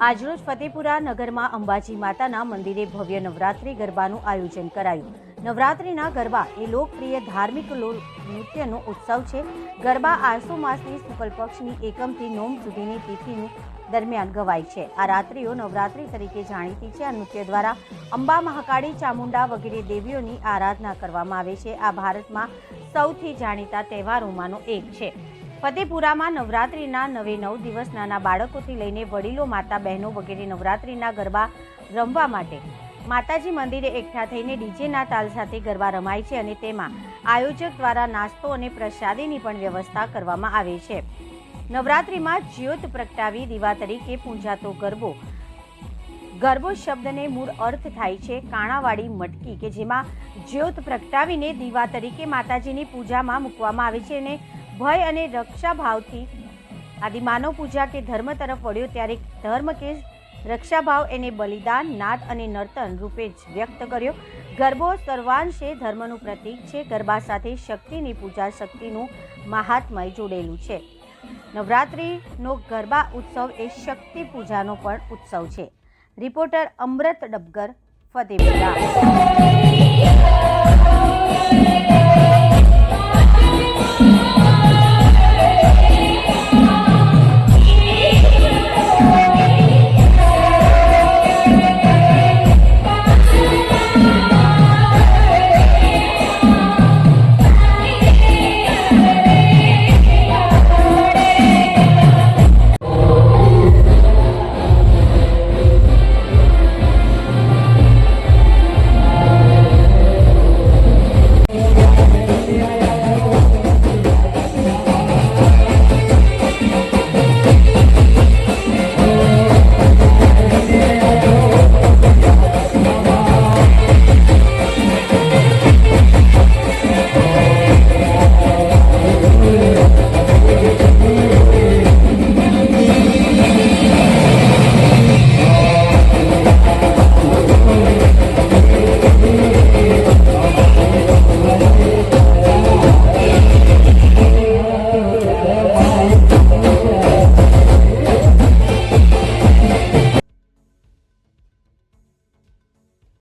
આજરોજ ફતેપુરા નગરમાં અંબાજી માતાના મંદિરે ભવ્ય નવરાત્રિ ગરબાનું આયોજન કરાયું। નવરાત્રિના ગરબા એ લોકપ્રિય ધાર્મિક નૃત્યનો ઉત્સવ છે। ગરબા આસો માસની શુક્લ પક્ષની એકમથી નોમ સુધીની તિથિની દરમિયાન ગવાય છે। આ રાત્રિઓ નવરાત્રિ તરીકે જાણીતી છે। આ નૃત્ય દ્વારા અંબા, મહાકાળી, ચામુંડા વગેરે દેવીઓની આરાધના કરવામાં આવે છે। આ ભારતમાં સૌથી જાણીતા તહેવારોમાંનો એક છે। ફતેપુરામાં નવરાત્રિના 9 દિવસ નાના બાળકોથી લઈને વડીલો, માતા, બહેનો વગેરે નવરાત્રિના ગરબા રમવા માટે માતાજી મંદિરે એકઠા થઈને ડીજેના તાલ સાથે ગરબા રમાય છે અને તેમાં આયોજક દ્વારા નાસ્તો અને પ્રસાદીની પણ વ્યવસ્થા કરવામાં આવે છે। નવરાત્રિમાં જ્યોત પ્રગટાવી દીવા તરીકે પૂંજાતો ગરબો શબ્દને મૂળ અર્થ થાય છે કાણાવાળી મટકી, કે જેમાં જ્યોત પ્રગટાવીને દીવા તરીકે માતાજીની પૂજામાં મૂકવામાં આવે છે અને ભય અને રક્ષા ભાવથી આદિ માનવ પૂજા કે ધર્મ તરફ વળ્યો ત્યારે ધર્મ કે રક્ષા ભાવ એને બલિદાન, નાદ અને નર્તન રૂપે જ વ્યક્ત કર્યો। ગરબો સર્વાંશે ધર્મનું પ્રતીક છે। ગરબા સાથે શક્તિની પૂજા, શક્તિનું મહાત્મય જોડેલું છે। નવરાત્રિનો ગરબા ઉત્સવ એ શક્તિ પૂજાનો પણ ઉત્સવ છે। રિપોર્ટર અમૃત ડબગર, ફતેપુરા।